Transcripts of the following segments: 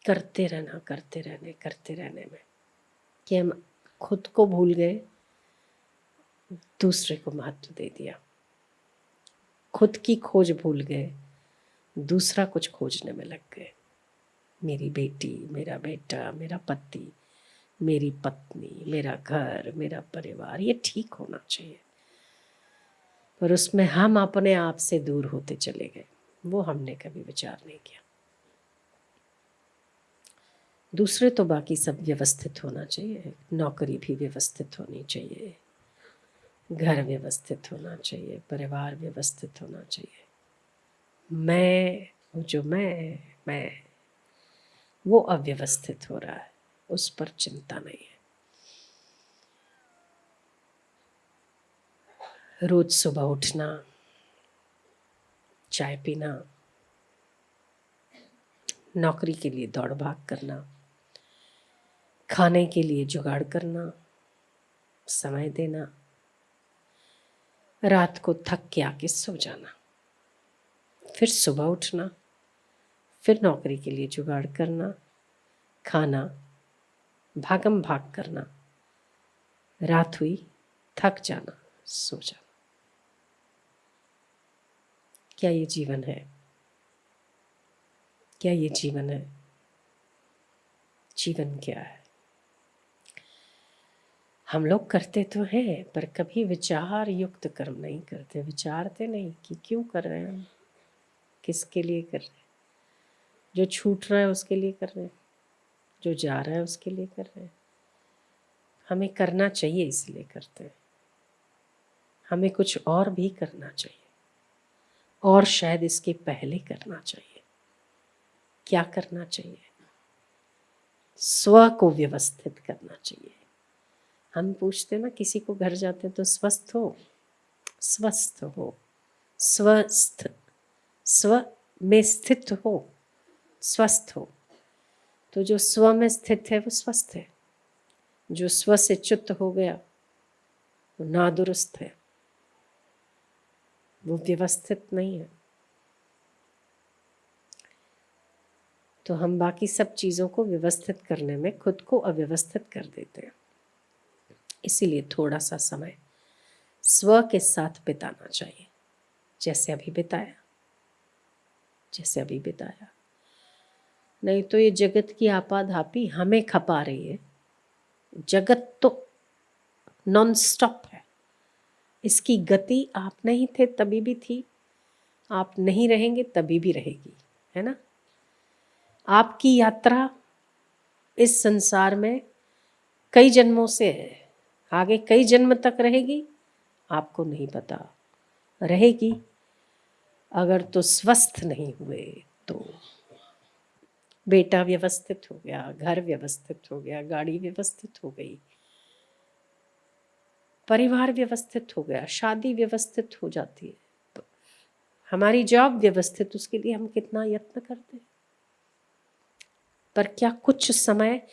करते रहने में कि हम खुद को भूल गए, दूसरे को महत्व दे दिया। खुद की खोज भूल गए, दूसरा कुछ खोजने में लग गए। मेरी बेटी, मेरा बेटा, मेरा पति, मेरी पत्नी, मेरा घर, मेरा परिवार, ये ठीक होना चाहिए। पर उसमें हम अपने आप से दूर होते चले गए, वो हमने कभी विचार नहीं किया। दूसरे तो बाकी सब व्यवस्थित होना चाहिए, नौकरी भी व्यवस्थित होनी चाहिए, घर व्यवस्थित होना चाहिए, परिवार व्यवस्थित होना चाहिए। मैं वो अव्यवस्थित हो रहा है, उस पर चिंता नहीं है। रोज सुबह उठना, चाय पीना, नौकरी के लिए दौड़ भाग करना, खाने के लिए जुगाड़ करना, समय देना, रात को थक के आके सो जाना, फिर सुबह उठना, फिर नौकरी के लिए जुगाड़ करना, खाना, भागम भाग करना, रात हुई, थक जाना, सो जाना। क्या ये जीवन है? क्या ये जीवन है? जीवन क्या है? हम लोग करते तो हैं, पर कभी विचार युक्त कर्म नहीं करते। विचारते नहीं कि क्यों कर रहे हैं हम, किसके लिए कर रहे हैं। जो छूट रहा है उसके लिए कर रहे हैं, जो जा रहा है उसके लिए कर रहे हैं। हमें करना चाहिए इसलिए करते हैं। हमें कुछ और भी करना चाहिए, और शायद इसके पहले करना चाहिए। क्या करना चाहिए? स्व को व्यवस्थित करना चाहिए। हम पूछते ना, किसी को घर जाते तो स्वस्थ हो, स्वस्थ हो, स्वस्थ, स्व में स्थित हो, स्वस्थ हो। तो जो स्व में स्थित है वो स्वस्थ है। जो स्व से च्युत हो गया वो नादुरुस्त है, वो व्यवस्थित नहीं है। तो हम बाकी सब चीज़ों को व्यवस्थित करने में खुद को अव्यवस्थित कर देते हैं। इसीलिए थोड़ा सा समय स्व के साथ बिताना चाहिए, जैसे अभी बिताया, जैसे अभी बिताया। नहीं तो ये जगत की आपाधापी हमें खपा रही है। जगत तो नॉन स्टॉप है, इसकी गति आप नहीं थे तभी भी थी, आप नहीं रहेंगे तभी भी रहेगी, है ना। आपकी यात्रा इस संसार में कई जन्मों से है, आगे कई जन्म तक रहेगी, आपको नहीं पता। रहेगी अगर तो स्वस्थ नहीं हुए तो। बेटा व्यवस्थित हो गया, घर व्यवस्थित हो गया, गाड़ी व्यवस्थित हो गई, परिवार व्यवस्थित हो गया, शादी व्यवस्थित हो जाती है, हमारी जॉब व्यवस्थित, उसके लिए हम कितना यत्न करते हैं। पर क्या कुछ समय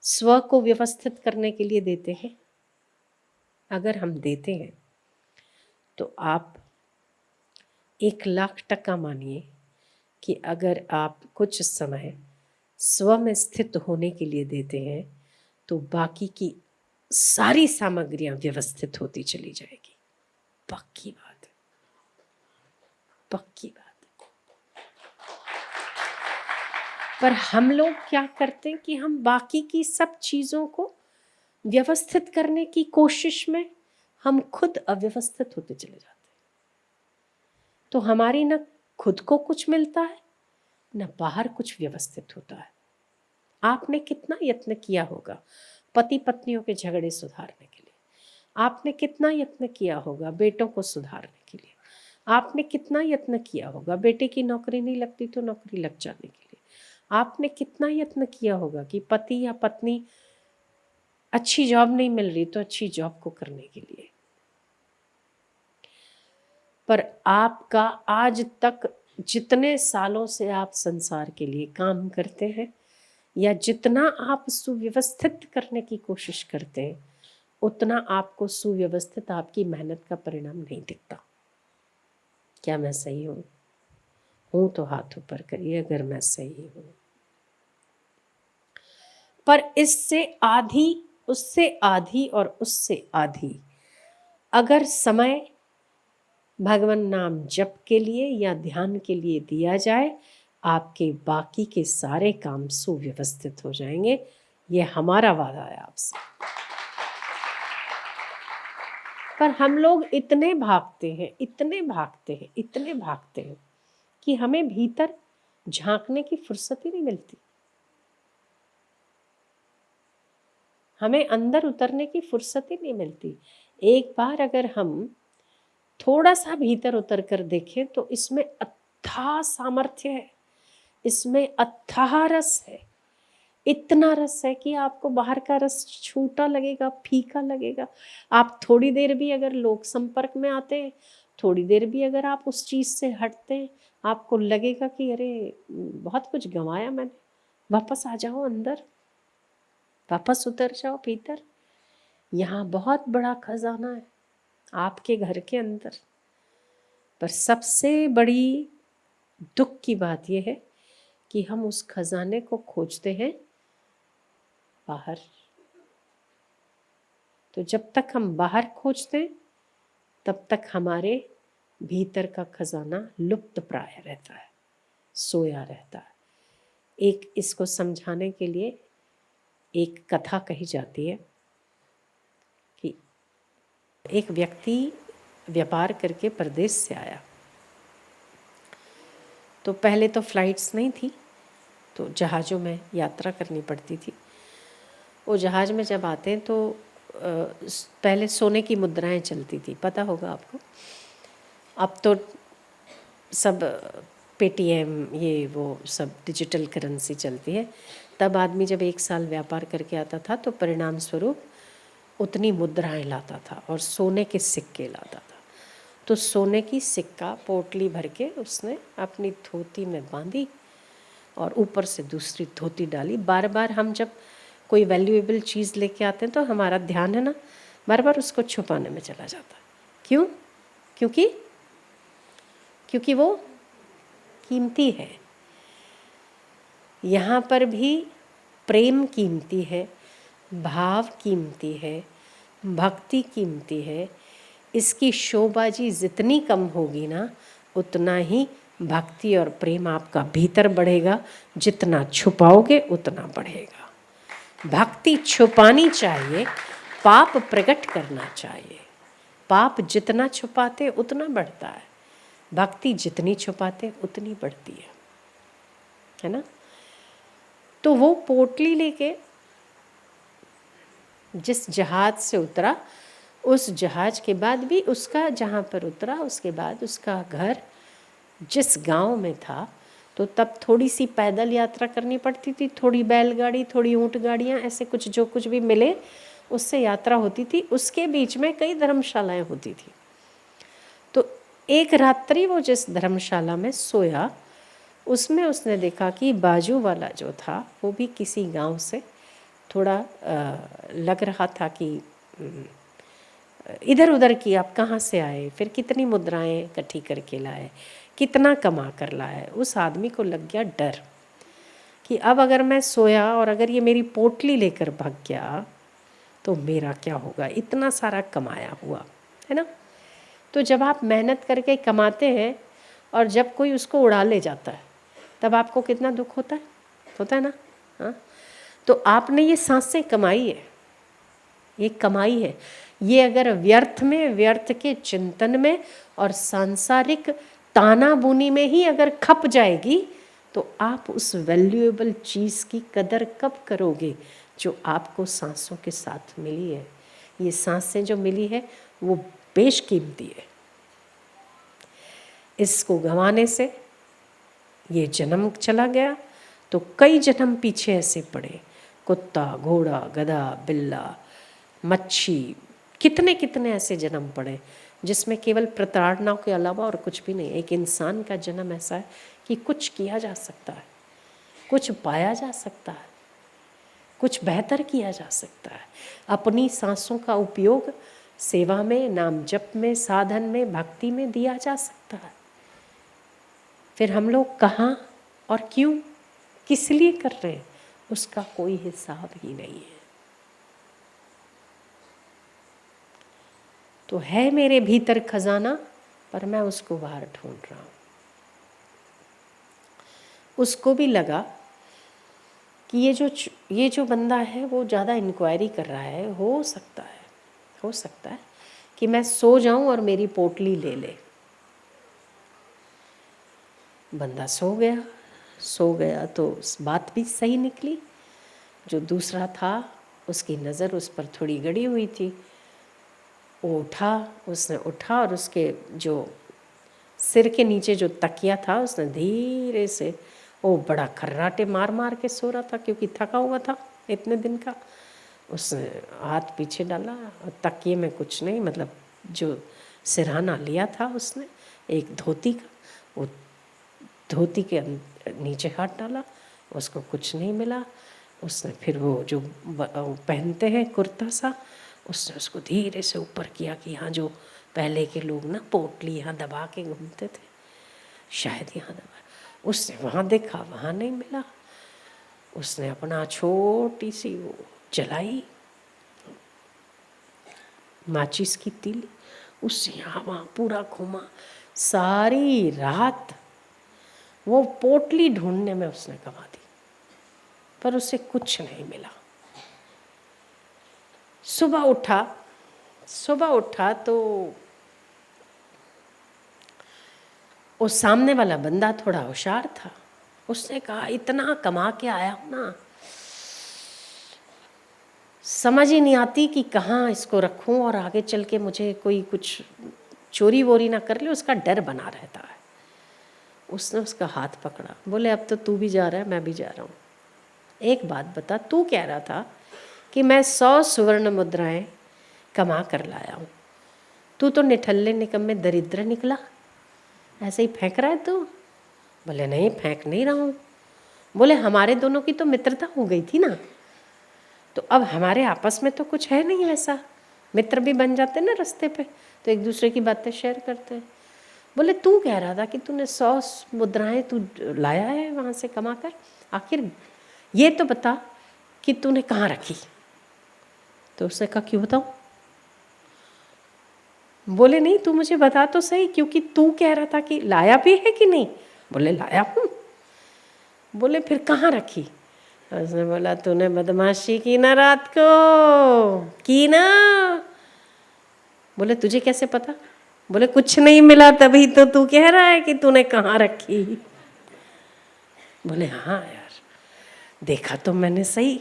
स्व को व्यवस्थित करने के लिए देते हैं? अगर हम देते हैं तो आप 1,00,000% मानिए कि अगर आप कुछ समय स्व में स्थित होने के लिए देते हैं तो बाकी की सारी सामग्रियां व्यवस्थित होती चली जाएगी। पक्की बात है, पक्की बात है। पर हम लोग क्या करते हैं कि हम बाकी की सब चीजों को व्यवस्थित करने की कोशिश में हम खुद अव्यवस्थित होते चले जाते हैं। तो हमारी न खुद को कुछ मिलता है, न बाहर कुछ व्यवस्थित होता है। आपने कितना यत्न किया होगा पति पत्नियों के झगड़े सुधारने के लिए, आपने कितना यत्न किया होगा बेटों को सुधारने के लिए, आपने कितना यत्न किया होगा बेटे की नौकरी नहीं लगती तो नौकरी लग जाने के लिए, आपने कितना यत्न किया होगा कि पति या पत्नी अच्छी जॉब नहीं मिल रही तो अच्छी जॉब को करने के लिए। पर आपका आज तक जितने सालों से आप संसार के लिए काम करते हैं या जितना आप सुव्यवस्थित करने की कोशिश करते हैं, उतना आपको सुव्यवस्थित आपकी मेहनत का परिणाम नहीं दिखता। क्या मैं सही हूँ? हूँ तो हाथ ऊपर करिए अगर मैं सही हूँ। पर इससे आधी, उससे आधी और उससे आधी अगर समय भगवान नाम जप के लिए या ध्यान के लिए दिया जाए, आपके बाकी के सारे काम सुव्यवस्थित हो जाएंगे। ये हमारा वादा है आपसे। पर हम लोग इतने भागते हैं, इतने भागते हैं, इतने भागते हैं कि हमें भीतर झांकने की फुर्सत ही नहीं मिलती, हमें अंदर उतरने की फुर्सत ही नहीं मिलती। एक बार अगर हम थोड़ा सा भीतर उतर कर देखें तो इसमें अथाह सामर्थ्य है, इसमें अथाह रस है, इतना रस है कि आपको बाहर का रस छूटा लगेगा, फीका लगेगा। आप थोड़ी देर भी अगर लोक संपर्क में आते हैं, थोड़ी देर भी अगर आप उस चीज़ से हटते हैं, आपको लगेगा कि अरे बहुत कुछ गंवाया मैंने, वापस आ जाओ अंदर, वापस उतर जाओ भीतर। यहाँ बहुत बड़ा खजाना है आपके घर के अंदर। पर सबसे बड़ी दुख की बात यह है कि हम उस खजाने को खोजते हैं बाहर। तो जब तक हम बाहर खोजते हैं तब तक हमारे भीतर का खजाना लुप्त प्राय रहता है, सोया रहता है। एक इसको समझाने के लिए एक कथा कही जाती है कि एक व्यक्ति व्यापार करके परदेश से आया। तो पहले तो फ्लाइट्स नहीं थी, तो जहाज़ों में यात्रा करनी पड़ती थी। वो जहाज़ में जब आते हैं तो पहले सोने की मुद्राएं चलती थी, पता होगा आपको। अब तो सब पेटीएम ये वो सब डिजिटल करेंसी चलती है। तब आदमी जब 1 साल व्यापार करके आता था तो परिणाम स्वरूप उतनी मुद्राएं लाता था और सोने के सिक्के लाता था। तो सोने की सिक्का पोटली भर के उसने अपनी धोती में बांधी और ऊपर से दूसरी धोती डाली। बार बार हम जब कोई वैल्यूएबल चीज़ लेके आते हैं तो हमारा ध्यान है ना बार बार उसको छुपाने में चला जाता है। क्यों? क्योंकि वो कीमती है। यहाँ पर भी प्रेम कीमती है, भाव कीमती है, भक्ति कीमती है। इसकी शोबाजी जितनी कम होगी ना उतना ही भक्ति और प्रेम आपका भीतर बढ़ेगा। जितना छुपाओगे उतना बढ़ेगा। भक्ति छुपानी चाहिए, पाप प्रकट करना चाहिए। पाप जितना छुपाते उतना बढ़ता है, भक्ति जितनी छुपाते उतनी बढ़ती है ना। तो वो पोटली लेके जिस जहाज से उतरा, उस जहाज के बाद भी उसका जहाँ पर उतरा उसके बाद उसका घर जिस गांव में था, तो तब थोड़ी सी पैदल यात्रा करनी पड़ती थी, थोड़ी बैलगाड़ी, थोड़ी ऊँट गाड़ियाँ, ऐसे कुछ जो कुछ भी मिले उससे यात्रा होती थी। उसके बीच में कई धर्मशालाएं होती थी। तो एक रात्रि वो जिस धर्मशाला में सोया उसमें उसने देखा कि बाजू वाला जो था वो भी किसी गांव से थोड़ा लग रहा था कि इधर उधर की, आप कहाँ से आए, फिर कितनी मुद्राएं इकट्ठी करके लाए, कितना कमा कर लाए। उस आदमी को लग गया डर कि अब अगर मैं सोया और अगर ये मेरी पोटली लेकर भाग गया तो मेरा क्या होगा, इतना सारा कमाया हुआ है ना। तो जब आप मेहनत करके कमाते हैं और जब कोई उसको उड़ा ले जाता है तब आपको कितना दुख होता है ना। हाँ, तो आपने ये सांसें कमाई है, ये कमाई है। ये अगर व्यर्थ में, व्यर्थ के चिंतन में और सांसारिक ताना बुनी में ही अगर खप जाएगी तो आप उस वैल्यूएबल चीज़ की कदर कब करोगे जो आपको सांसों के साथ मिली है। ये सांसें जो मिली है वो बेशकीमती है। इसको गंवाने से ये जन्म चला गया तो कई जन्म पीछे ऐसे पड़े। कुत्ता, घोड़ा, गधा, बिल्ला, मच्छी, कितने कितने ऐसे जन्म पड़े जिसमें केवल प्रताड़नाओं के अलावा और कुछ भी नहीं। एक इंसान का जन्म ऐसा है कि कुछ किया जा सकता है, कुछ पाया जा सकता है, कुछ बेहतर किया जा सकता है। अपनी सांसों का उपयोग सेवा में, नाम जप में, साधन में, भक्ति में दिया जा सकता है। फिर हम लोग कहाँ और क्यों, किस लिए कर रहे हैं उसका कोई हिसाब ही नहीं है। तो है मेरे भीतर खजाना, पर मैं उसको बाहर ढूंढ रहा हूँ। उसको भी लगा कि ये जो बंदा है वो ज़्यादा इंक्वायरी कर रहा है, हो सकता है कि मैं सो जाऊं और मेरी पोटली ले ले। बंदा सो गया तो बात भी सही निकली। जो दूसरा था उसकी नज़र उस पर थोड़ी गड़ी हुई थी। उसने उठा और उसके जो सिर के नीचे जो तकिया था उसने धीरे से, वो बड़ा खर्राटे मार मार के सो रहा था क्योंकि थका हुआ था इतने दिन का। उसने हाथ पीछे डाला और तकिए में कुछ नहीं, मतलब जो सिरहाना लिया था उसने एक धोती का, वो धोती के नीचे हाथ डाला, उसको कुछ नहीं मिला। उसने फिर वो जो पहनते हैं कुर्ता सा, उसने उसको धीरे से ऊपर किया कि यहाँ जो पहले के लोग ना पोटली यहाँ दबा के घूमते थे, शायद यहाँ दबा। उसने वहाँ देखा, वहाँ नहीं मिला। उसने अपना छोटी सी वो जलाई माचिस की तीली, उससे यहाँ वहाँ पूरा घूमा। सारी रात वो पोटली ढूंढने में उसने गंवा दी, पर उसे कुछ नहीं मिला। सुबह उठा तो वो सामने वाला बंदा थोड़ा होशियार था। उसने कहा इतना कमा के आया हूं ना, समझ ही नहीं आती कि कहाँ इसको रखूं और आगे चल के मुझे कोई कुछ चोरी वोरी ना कर ले, उसका डर बना रहता है। उसने उसका हाथ पकड़ा, बोले अब तो तू भी जा रहा है, मैं भी जा रहा हूँ। एक बात बता, तू कह रहा था कि मैं 100 सुवर्ण मुद्राएं कमा कर लाया हूँ, तू तो निठल्ले निकम्मे दरिद्र निकला, ऐसे ही फेंक रहा है तू। बोले नहीं, फेंक नहीं रहा हूँ। बोले हमारे दोनों की तो मित्रता हो गई थी ना, तो अब हमारे आपस में तो कुछ है नहीं वैसा, मित्र भी बन जाते ना रास्ते पे, तो एक दूसरे की बातें शेयर करते हैं। बोले तू कह रहा था कि तूने 100 मुद्राएं तू लाया है वहाँ से कमा कर, आखिर ये तो बता कि तूने कहाँ रखी। तो उसने कहा क्यों बताऊँ। बोले नहीं, तू मुझे बता तो सही, क्योंकि तू कह रहा था कि लाया भी है कि नहीं। बोले लाया हूँ। बोले फिर कहाँ रखी। उसने बोला तूने बदमाशी की ना रात को, की ना। बोले तुझे कैसे पता। बोले कुछ नहीं मिला तभी तो तू कह रहा है कि तूने कहाँ रखी। बोले हाँ यार, देखा तो मैंने सही,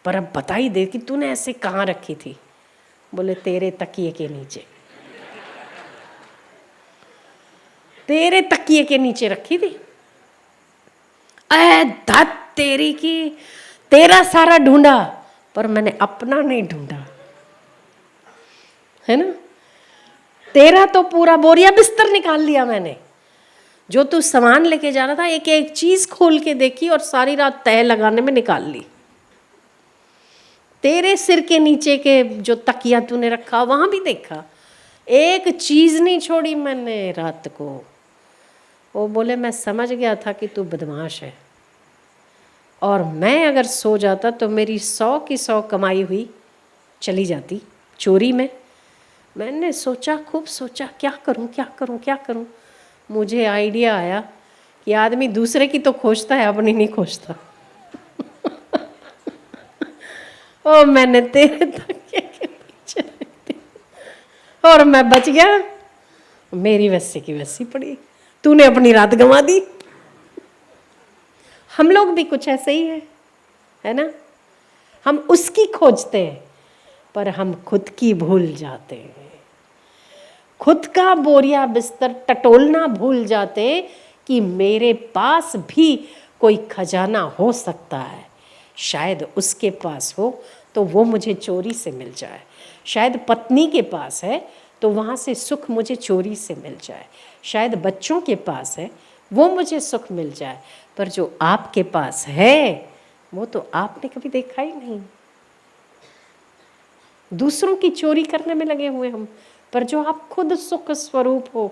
पर अब बता ही दे कि तूने ऐसे कहाँ रखी थी। बोले तेरे तकिए के नीचे, तेरे तकिए के नीचे रखी थी। धत तेरी की, तेरा सारा ढूंढा पर मैंने अपना नहीं ढूंढा, है ना। तेरा तो पूरा बोरिया बिस्तर निकाल लिया मैंने, जो तू सामान लेके जा रहा था एक एक चीज खोल के देखी और सारी रात तह लगाने में निकाल ली। तेरे सिर के नीचे के जो तकिया तूने रखा वहां भी देखा, एक चीज नहीं छोड़ी मैंने रात को। वो बोले मैं समझ गया था कि तू बदमाश है, और मैं अगर सो जाता तो मेरी 100 की 100 कमाई हुई चली जाती चोरी में। मैंने सोचा, खूब सोचा, क्या करूं क्या करूं क्या करूं। मुझे आइडिया आया कि आदमी दूसरे की तो खोजता है, अपनी नहीं खोजता। और मैंने तेरे तकिए के पीछे रख दी और मैं बच गया। मेरी वैसे की वैसी पड़ी, तूने अपनी रात गंवा दी। हम लोग भी कुछ ऐसे ही है ना। हम उसकी खोजते हैं पर हम खुद की भूल जाते हैं, खुद का बोरिया बिस्तर टटोलना भूल जाते हैं कि मेरे पास भी कोई खजाना हो सकता है। शायद उसके पास हो तो वो मुझे चोरी से मिल जाए, शायद पत्नी के पास है तो वहाँ से सुख मुझे चोरी से मिल जाए, शायद बच्चों के पास है वो मुझे सुख मिल जाए, पर जो आपके पास है वो तो आपने कभी देखा ही नहीं। दूसरों की चोरी करने में लगे हुए हम, पर जो आप खुद सुख स्वरूप हो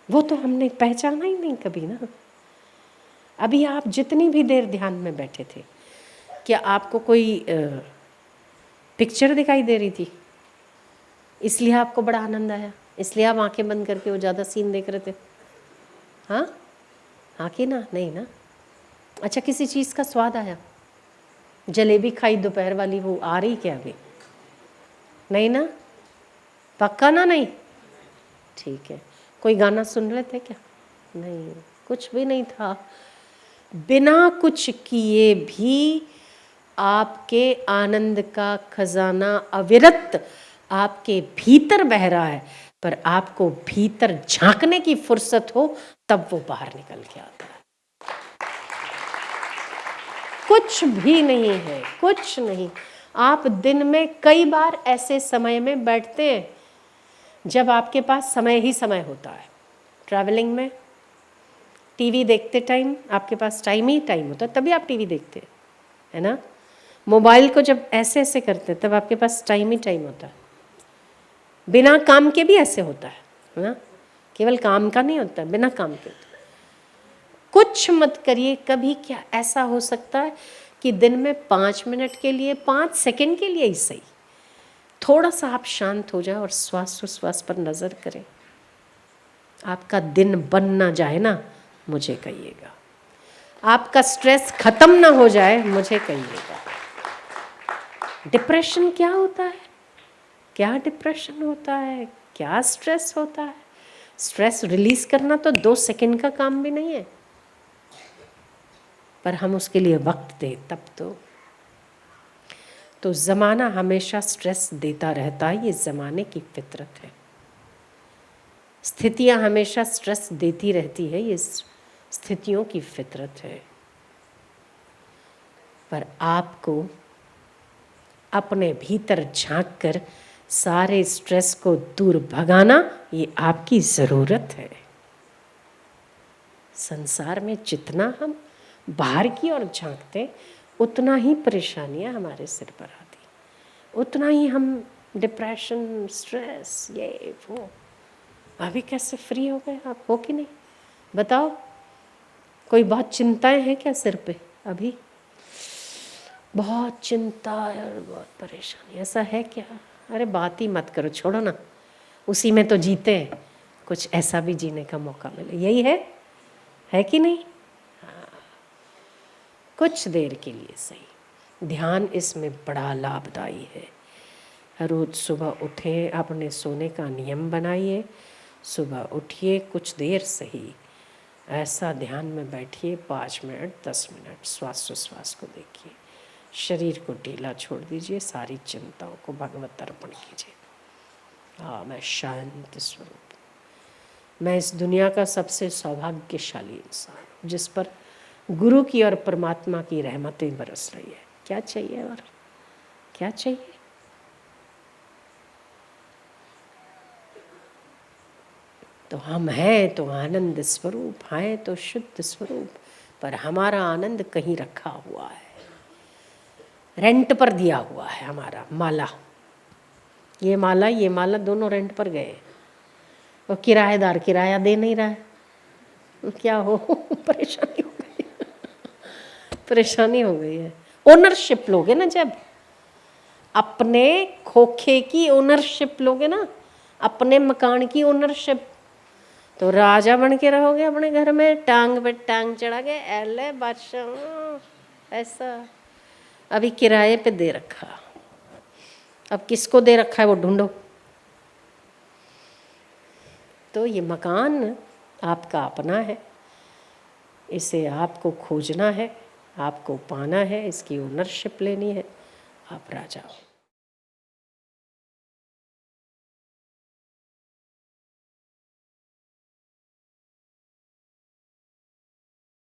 वो तो हमने पहचाना ही नहीं कभी ना। अभी आप जितनी भी देर ध्यान में बैठे थे, क्या आपको कोई पिक्चर दिखाई दे रही थी? इसलिए आपको बड़ा आनंद आया, इसलिए आप आंखें बंद करके वो ज़्यादा सीन देख रहे थे? हाँ हाँ कि ना? नहीं ना? अच्छा, किसी चीज़ का स्वाद आया? जलेबी खाई दोपहर वाली, वो आ रही क्या अभी? नहीं ना? पक्का ना? नहीं? ठीक है। कोई गाना सुन रहे थे क्या? नहीं, कुछ भी नहीं था। बिना कुछ किए भी आपके आनंद का खजाना अविरत आपके भीतर बह रहा है, पर आपको भीतर झांकने की फुर्सत हो तब वो बाहर निकल के आता है। कुछ भी नहीं है, कुछ नहीं। आप दिन में कई बार ऐसे समय में बैठते हैं जब आपके पास समय ही समय होता है। ट्रैवलिंग में, टीवी देखते टाइम आपके पास टाइम ही टाइम होता है, तभी आप टीवी देखते हैं, है ना? मोबाइल को जब ऐसे ऐसे करते हैं तब आपके पास टाइम ही टाइम होता है। बिना काम के भी ऐसे होता है ना? केवल काम का नहीं होता है, बिना काम के होता है। कुछ मत करिए कभी। क्या ऐसा हो सकता है कि दिन में 5 मिनट के लिए, 5 सेकंड के लिए ही सही, थोड़ा सा आप शांत हो जाए और श्वास उश्वास पर नज़र करें। आपका दिन बन ना जाए ना, मुझे कहिएगा। आपका स्ट्रेस खत्म ना हो जाए, मुझे कहिएगा। डिप्रेशन क्या होता है? क्या डिप्रेशन होता है? क्या स्ट्रेस होता है? स्ट्रेस रिलीज करना तो 2 सेकंड का काम भी नहीं है, पर हम उसके लिए वक्त दें तब तो ज़माना हमेशा स्ट्रेस देता रहता है, ये ज़माने की फितरत है। स्थितियां हमेशा स्ट्रेस देती रहती है, ये स्थितियों की फितरत है। पर आपको अपने भीतर झांक कर सारे स्ट्रेस को दूर भगाना, ये आपकी ज़रूरत है। संसार में जितना हम बाहर की ओर झांकते, उतना ही परेशानियां हमारे सिर पर आती, उतना ही हम डिप्रेशन, स्ट्रेस, ये वो। अभी कैसे फ्री हो गए आप, हो कि नहीं? बताओ, कोई बहुत चिंताएं हैं क्या सिर पे? अभी बहुत चिंता और बहुत परेशानी, ऐसा है क्या? अरे बात ही मत करो, छोड़ो ना, उसी में तो जीते हैं। कुछ ऐसा भी जीने का मौका मिले, यही है कि नहीं? हाँ, कुछ देर के लिए सही ध्यान इसमें बड़ा लाभदायी है। रोज़ सुबह उठें, अपने सोने का नियम बनाइए, सुबह उठिए, कुछ देर सही ऐसा ध्यान में बैठिए, 5 मिनट 10 मिनट श्वास उश्वास को देखिए, शरीर को ढीला छोड़ दीजिए, सारी चिंताओं को भगवत अर्पण कीजिए। हाँ, मैं शांत स्वरूप, मैं इस दुनिया का सबसे सौभाग्यशाली इंसान हूँ जिस पर गुरु की और परमात्मा की रहमतें बरस रही है। क्या चाहिए और क्या चाहिए? तो हम हैं तो आनंद स्वरूप, हैं तो शुद्ध स्वरूप, पर हमारा आनंद कहीं रखा हुआ है, रेंट पर दिया हुआ है। हमारा माला, ये माला दोनों रेंट पर गए, और किराएदार किराया दे नहीं रहा है। क्या हो? परेशानी हो गई, परेशानी हो गई है। ओनरशिप लोगे ना, जब अपने खोखे की ओनरशिप लोगे ना, अपने मकान की ओनरशिप, तो राजा बन के रहोगे अपने घर में, टांग पे टांग चढ़ा के, एले बादशाह। ऐसा अभी किराए पे दे रखा, अब किसको दे रखा है वो ढूंढो। तो ये मकान आपका अपना है, इसे आपको खोजना है, आपको पाना है, इसकी ओनरशिप लेनी है, आप राजा हो।